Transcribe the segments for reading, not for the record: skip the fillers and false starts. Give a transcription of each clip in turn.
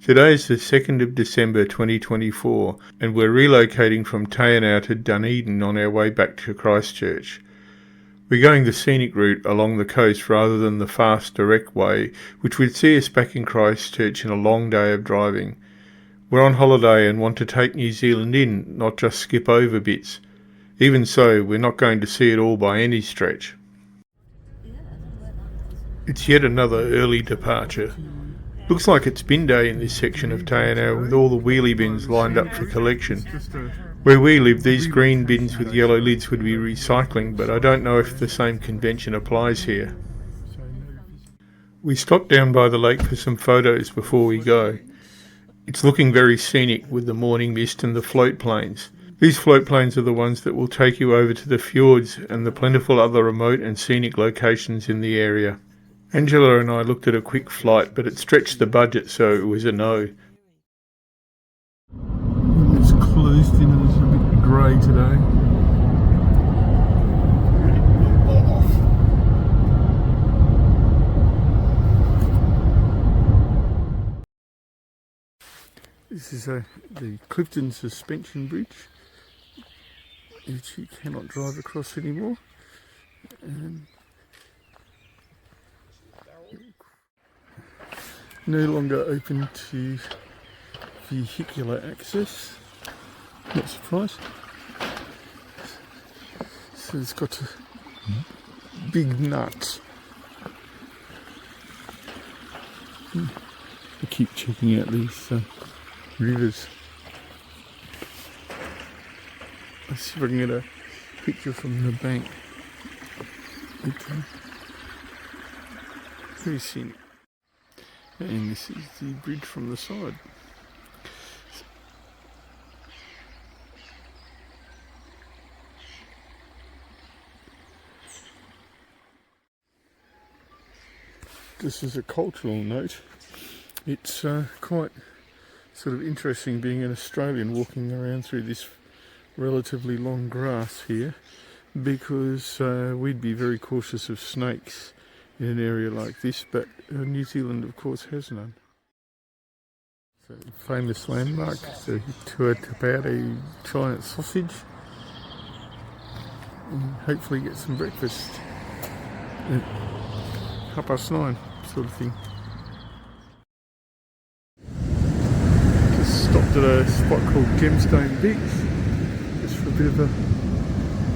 Today is the 2nd of December 2024 and we're relocating from Anau to Dunedin on our way back to Christchurch. We're going the scenic route along the coast rather than the fast direct way, which would see us back in Christchurch in a long day of driving. We're on holiday and want to take New Zealand in, not just skip over bits. Even so, we're not going to see it all by any stretch. It's yet another early departure. Looks like it's bin day in this section of Anau with all the wheelie bins lined up for collection. Where we live, these green bins with yellow lids would be recycling, but I don't know if the same convention applies here. We stopped down by the lake for some photos before we go. It's looking very scenic with the morning mist and the float planes. These float planes are the ones that will take you over to the fjords and the plentiful other remote and scenic locations in the area. Angela and I looked at a quick flight, but it stretched the budget, so it was a no. It's closed in and it's a bit grey today. This is the Clifton suspension bridge, which you cannot drive across anymore. No longer open to vehicular access. Not surprised. So it's got a big nut. I keep checking out these rivers. Let's see if I can get a picture from the bank. Okay. Very scenic. And this is the bridge from the side. Just as a cultural note, it's quite sort of interesting being an Australian walking around through this relatively long grass here, because we'd be very cautious of snakes in an area like this, but New Zealand of course has none. So, famous landmark, so tour about a giant sausage and hopefully get some breakfast at 9:30 sort of thing. Just stopped at a spot called Gemstone Beach just for a bit of a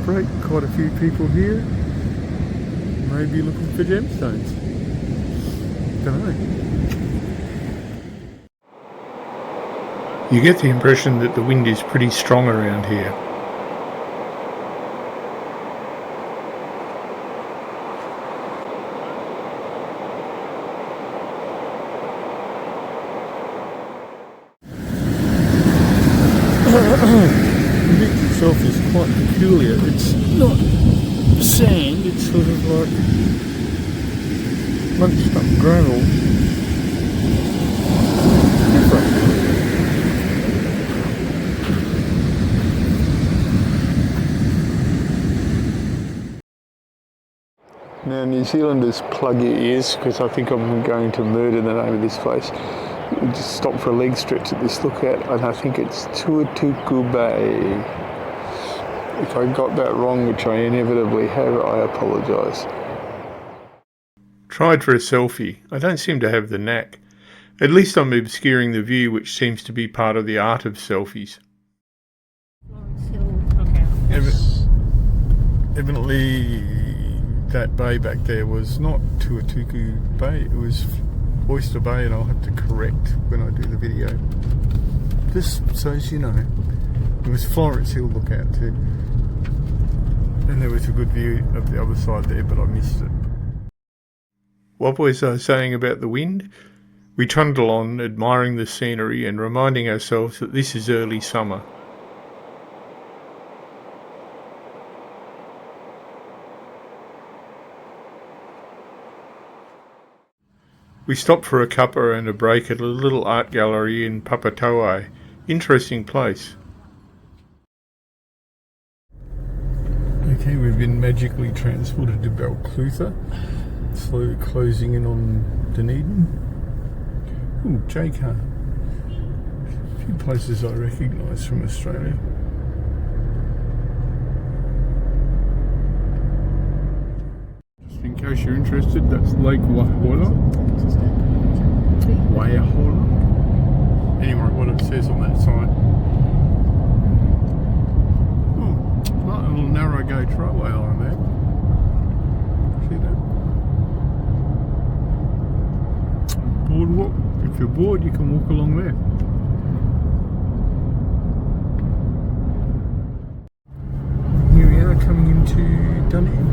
break. Quite a few people here. Maybe looking for gemstones. Don't know. You get the impression that the wind is pretty strong around here. The beach itself is quite peculiar. It's not sand, it's sort of like bunched up gravel. Different. Now New Zealanders, plug your ears, because I think I'm going to murder the name of this place. We just stopped for a leg stretch at this lookout, and I think it's Tuatuku Bay. If I got that wrong, which I inevitably have, I apologise. Tried for a selfie. I don't seem to have the knack. At least I'm obscuring the view, which seems to be part of the art of selfies. Evidently that bay back there was not Tuatuku Bay, it was Oyster Bay, and I'll have to correct when I do the video. Just so as you know, it was Florence Hill lookout too. And there was a good view of the other side there, but I missed it. What was I saying about the wind? We trundle on, admiring the scenery and reminding ourselves that this is early summer. We stopped for a cuppa and a break at a little art gallery in Papatauai. Interesting place. Okay, we've been magically transported to Balclutha, slowly closing in on Dunedin. Ooh, J car. A few places I recognise from Australia. Just in case you're interested, that's Lake Waihola. Anyway, what it says on that sign. Oh, right, a little narrow gauge railway line there. See that? Boardwalk. If you're bored, you can walk along there. Here we are coming into Dunedin.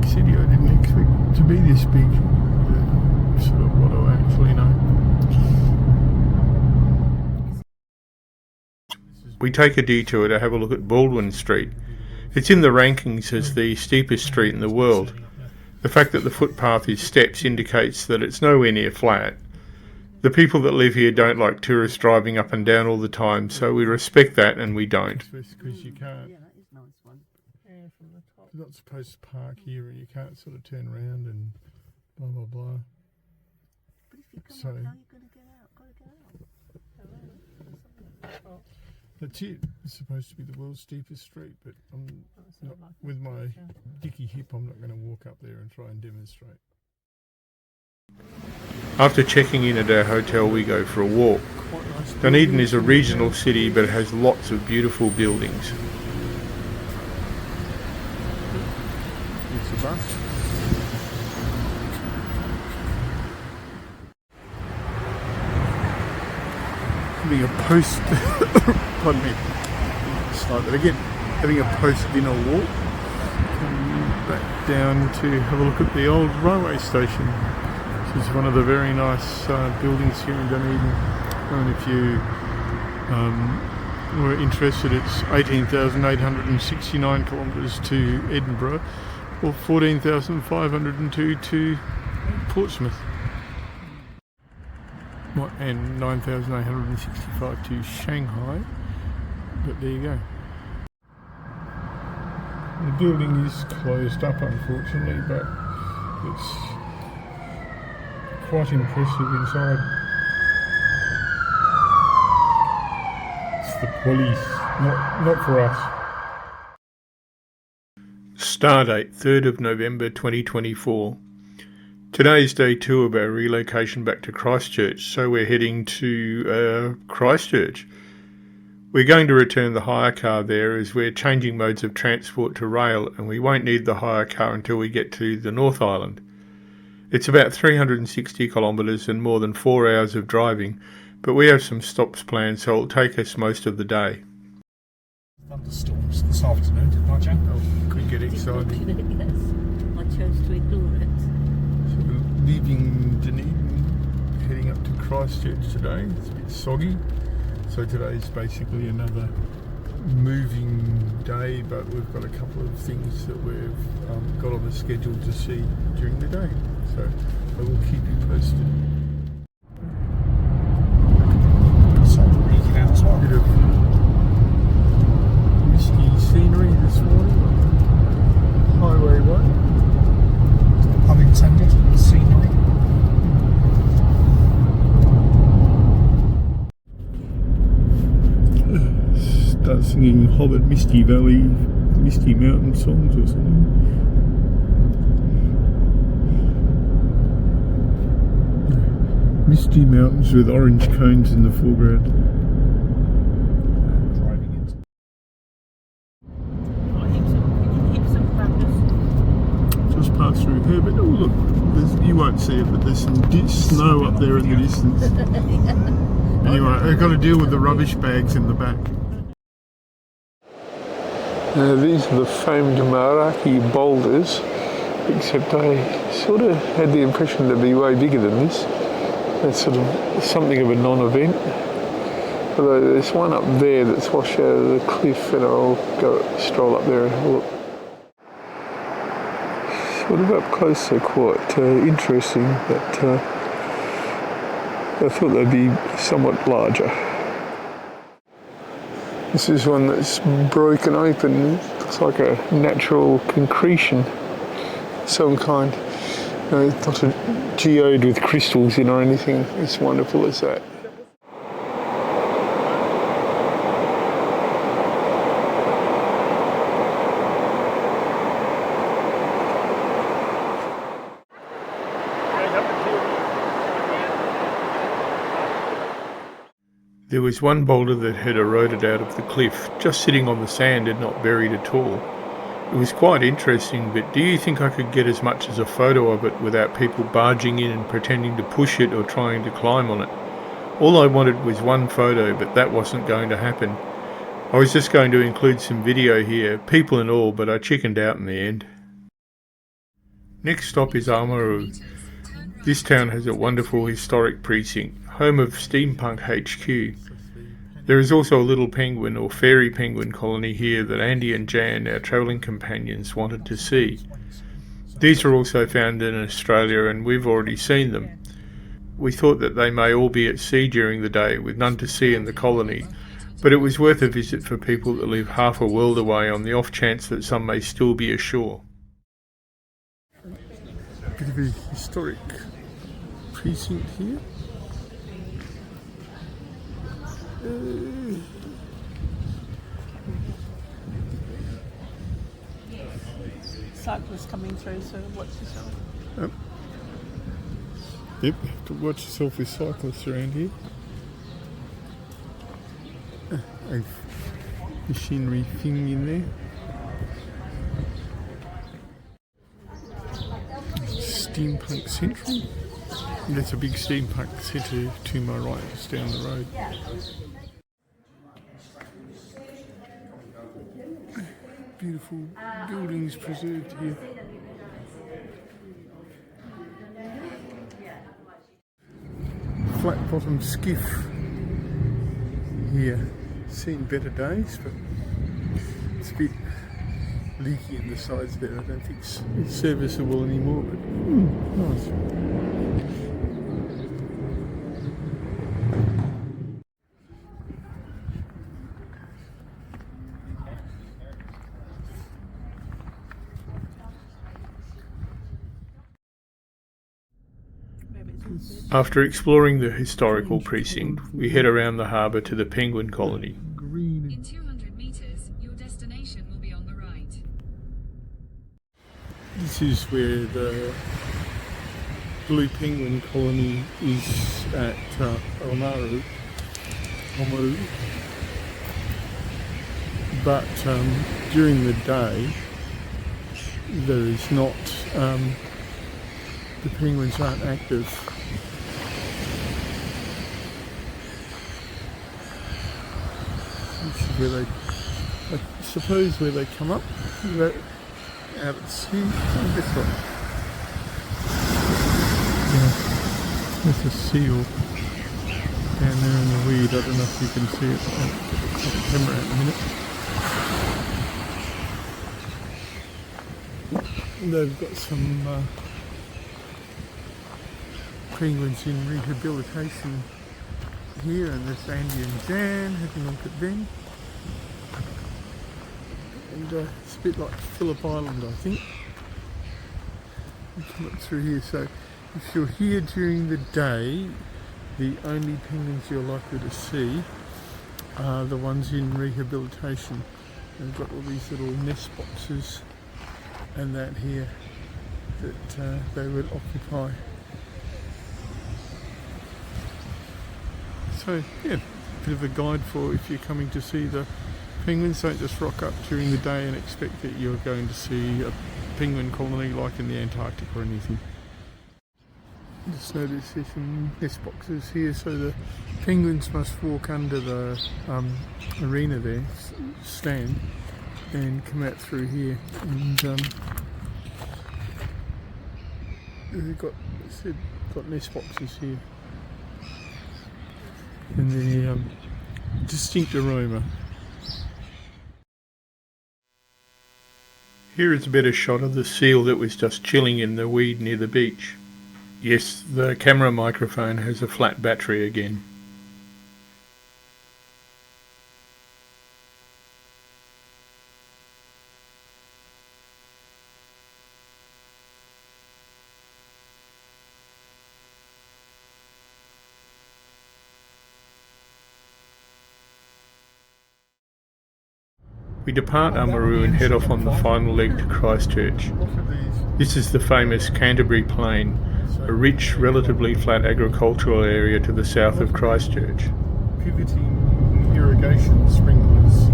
City. I didn't expect it to be this big, sort of what I actually know. We take a detour to have a look at Baldwin Street. It's in the rankings as the steepest street in the world. The fact that the footpath is steps indicates that it's nowhere near flat. The people that live here don't like tourists driving up and down all the time, so we respect that and we don't. Because you can't. Yeah, that is a nice one. Yeah, from the top. You're not supposed to park here and you can't sort of turn around and blah blah blah. But if you come up, how are you going to get out? Got to get out. That's it. It's supposed to be the world's steepest street, but I'm not, with my dicky hip, I'm not going to walk up there and try and demonstrate. After checking in at our hotel, we go for a walk. Dunedin is a regional city, but it has lots of beautiful buildings. It's a bus. Having a post, pardon me, start that again. Having a post-dinner walk, coming back down to have a look at the old railway station, which is one of the very nice buildings here in Dunedin. And if you were interested, it's 18,869 kilometres to Edinburgh, or 14,502 to Portsmouth. And 9,865 to Shanghai, but there you go. The building is closed up, unfortunately, but it's quite impressive inside. It's the police, not for us. Stardate 3rd of November 2024. Today is day 2 of our relocation back to Christchurch, so we're heading to Christchurch. We're going to return the hire car there as we're changing modes of transport to rail, and we won't need the hire car until we get to the North Island. It's about 360 kilometres and more than 4 hours of driving, but we have some stops planned, so it'll take us most of the day. Thunderstorms this afternoon, didn't I, Jan? Oh, could get exciting. Yes, I chose to ignore it. So we're leaving Dunedin, heading up to Christchurch today. It's a bit soggy, so today's basically another moving day, but we've got a couple of things that we've got on the schedule to see during the day, so I will keep you posted. Something leaking out as well. Bit of misty scenery this morning on Highway 1. Unintended scenery. Start singing Hobbit Misty Valley, Misty Mountain songs or something. Misty mountains with orange cones in the foreground. Driving into. Just passed through here, but oh look, you won't see it, but there's some snow up there in the distance. Anyway, I've got to deal with the rubbish bags in the back. These are the famed Maraki boulders, except I sort of had the impression they'd be way bigger than this. It's sort of something of a non-event. Although there's one up there that's washed out of the cliff, and I'll go stroll up there and have a look. Sort of up close, so quite interesting, but I thought they'd be somewhat larger. This is one that's broken open. It looks like a natural concretion of some kind. No, it's not a geode with crystals in or anything as wonderful as that. There was one boulder that had eroded out of the cliff, just sitting on the sand and not buried at all. It was quite interesting, but do you think I could get as much as a photo of it without people barging in and pretending to push it or trying to climb on it? All I wanted was one photo, but that wasn't going to happen. I was just going to include some video here, people and all, but I chickened out in the end. Next stop is Anau. This town has a wonderful historic precinct, home of Steampunk HQ. There is also a little penguin or fairy penguin colony here that Andy and Jan, our travelling companions, wanted to see. These are also found in Australia and we've already seen them. We thought that they may all be at sea during the day with none to see in the colony, but it was worth a visit for people that live half a world away on the off chance that some may still be ashore. A bit of a historic precinct here. Cyclists coming through, so watch yourself. Yep, have to watch yourself with cyclists around here. A machinery thing in there. Steampunk Central. There's a big steampunk centre to my right, just down the road. Beautiful buildings preserved here. Flat bottom skiff here. Seen better days, but it's a bit leaky in the sides there. I don't think it's serviceable anymore, but nice. After exploring the historical precinct, we head around the harbour to the penguin colony. In 200 metres, your destination will be on the right. This is where the blue penguin colony is at Anau. But during the day, there is not, the penguins aren't active. This is where they, I suppose, where they come up, out at sea. This one. Yeah, there's a seal down there in the weed. I don't know if you can see it. I'll get the camera out in a minute. They've got some penguins in rehabilitation here, and there's Andy and Jan having a look at them. And it's a bit like Phillip Island, I think. We come up through here, so if you're here during the day, the only penguins you're likely to see are the ones in rehabilitation. They've got all these little nest boxes and that here that they would occupy. So yeah, bit of a guide for if you're coming to see the penguins. Don't just rock up during the day and expect that you're going to see a penguin colony like in the Antarctic or anything. Just notice there's some nest boxes here, so the penguins must walk under the arena there, stand, and come out through here. And they've got nest boxes here. And the distinct aroma. Here is a better shot of the seal that was just chilling in the weed near the beach. Yes, the camera microphone has a flat battery again. We depart Oamaru and head off on the final leg to Christchurch. Look at these. This is the famous Canterbury Plain, a rich, relatively flat agricultural area to the south of Christchurch. Pivoting irrigation sprinklers.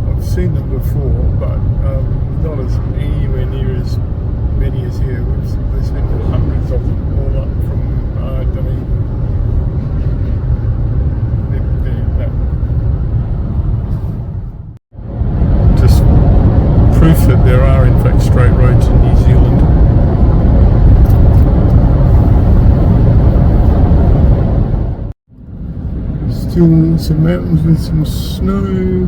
I've seen them before, but not as anywhere near as many as here. There's been hundreds of them all up from Dunedin. Just proof that there are in fact straight roads in New Zealand. Still some mountains with some snow,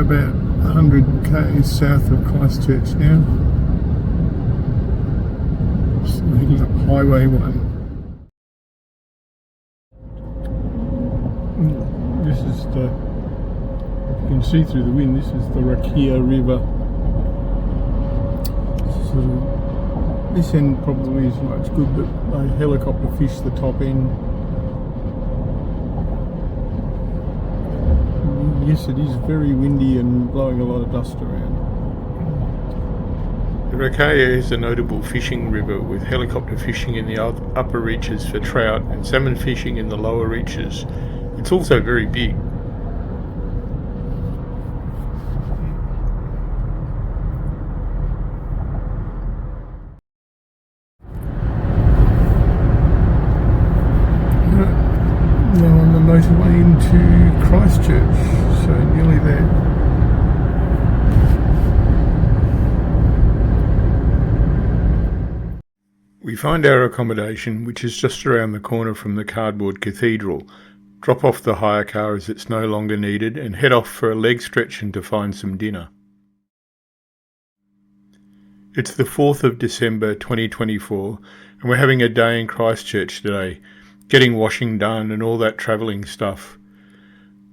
about 100 k's south of Christchurch now. Just heading up Highway 1. This is the, you can see through the wind, this is the Rakia River. Sort of, this end probably isn't much good, but they helicopter fish the top end. Yes, it is very windy and blowing a lot of dust around. The Rakia is a notable fishing river, with helicopter fishing in the upper reaches for trout and salmon fishing in the lower reaches. It's also very big. Now on the motorway into Christchurch, so nearly there. We find our accommodation, which is just around the corner from the cardboard cathedral, drop off the hire car as it's no longer needed, and head off for a leg stretch and to find some dinner. It's the 4th of December 2024, and we're having a day in Christchurch today, getting washing done and all that travelling stuff.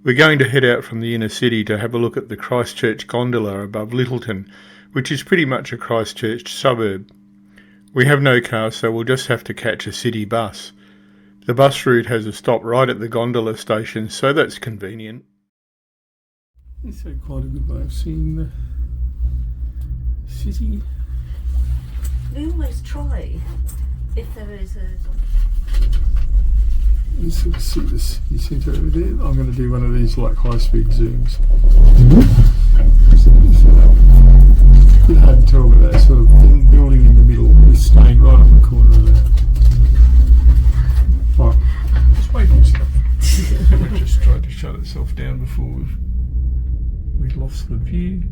We're going to head out from the inner city to have a look at the Christchurch gondola above Lyttelton, which is pretty much a Christchurch suburb. We have no car, so we'll just have to catch a city bus. The bus route has a stop right at the gondola station, so that's convenient. It's quite a good way of seeing the city. We always try, if there is a... You sort of see the city centre over there. I'm going to do one of these like high-speed zooms. A bit hard to tell with that sort of thin building in the middle. We're staying right on the corner of that. Right, just wait on stuff. We just tried to shut itself down before we've lost the view.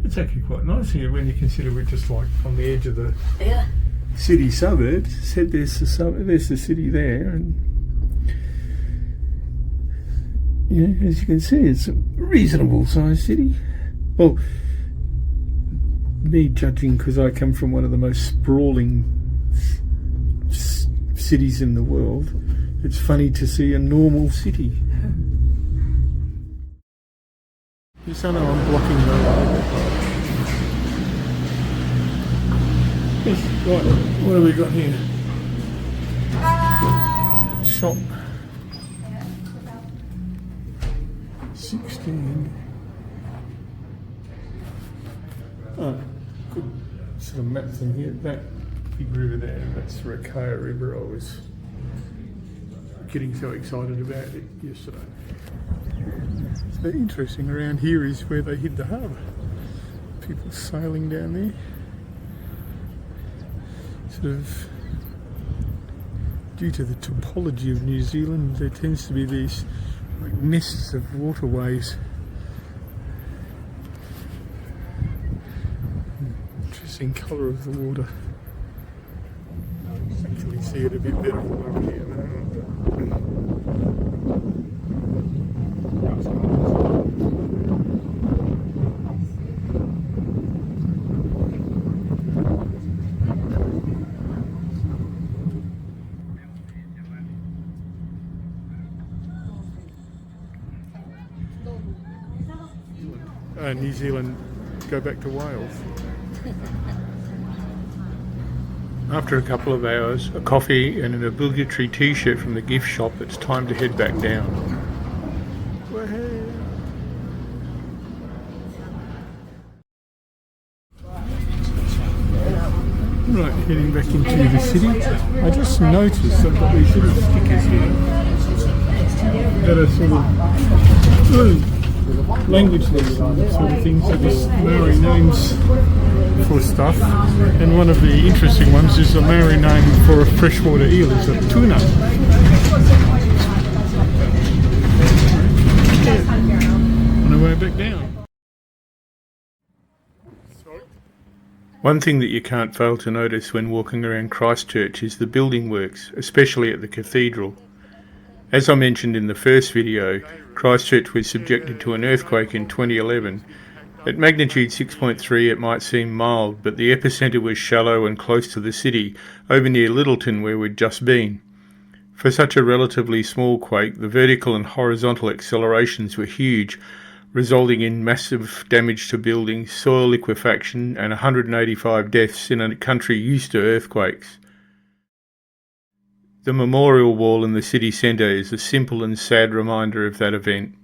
It's actually quite nice here when you consider we're just like on the edge of the city suburbs. Said there's the city there, and yeah, as you can see, it's a reasonable sized city. Well, me judging because I come from one of the most sprawling cities in the world, it's funny to see a normal city. Yes, I know I'm blocking the road. Yes, right, what have we got here? Shop 16. Oh, good sort of map thing here. That big river there, that's Rakia River. I was getting so excited about it yesterday. So interesting, around here is where they hid the harbour. People sailing down there. Sort of, due to the topology of New Zealand, there tends to be these like nests of waterways. Interesting colour of the water. You can actually see it a bit better from over here. New Zealand go back to Wales. After a couple of hours, a coffee and an obligatory t-shirt from the gift shop, it's time to head back down. Right, heading back into the city. I just noticed I've got these little stickers here that are sort of language lesson sort of things. They're just Maori names for stuff. And one of the interesting ones is a Maori name for a freshwater eel is a tuna. On our way back down. One thing that you can't fail to notice when walking around Christchurch is the building works, especially at the cathedral. As I mentioned in the first video, Christchurch was subjected to an earthquake in 2011. At magnitude 6.3 it might seem mild, but the epicentre was shallow and close to the city, over near Littleton where we'd just been. For such a relatively small quake, the vertical and horizontal accelerations were huge, resulting in massive damage to buildings, soil liquefaction and 185 deaths in a country used to earthquakes. The memorial wall in the city centre is a simple and sad reminder of that event.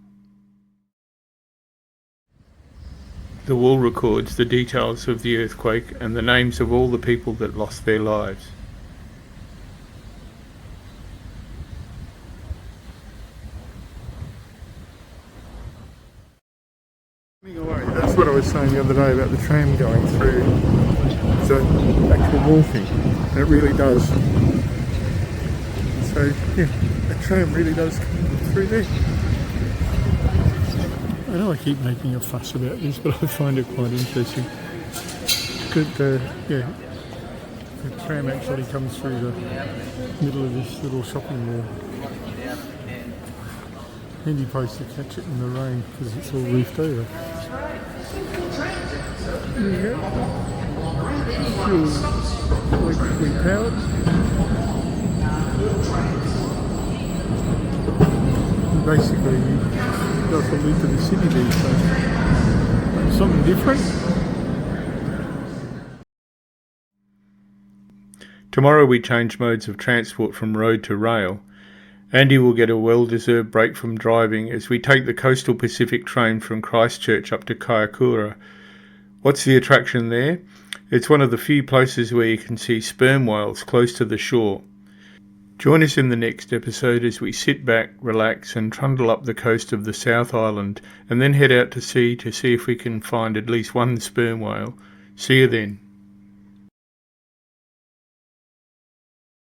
The wall records the details of the earthquake and the names of all the people that lost their lives. That's what I was saying the other day about the tram going through the actual wall thing. And it really does. So yeah, the tram really does come through there. I know I keep making a fuss about this, but I find it quite interesting. Yeah, the tram actually comes through the middle of this little shopping mall. Handy place to catch it in the rain because it's all roofed over. There you go. Fuel electrically powered. And basically, it doesn't lead to the city these days. Something different. Tomorrow we change modes of transport from road to rail. Andy will get a well-deserved break from driving as we take the Coastal Pacific train from Christchurch up to Kaikoura. What's the attraction there? It's one of the few places where you can see sperm whales close to the shore. Join us in the next episode as we sit back, relax and trundle up the coast of the South Island and then head out to sea to see if we can find at least one sperm whale. See you then.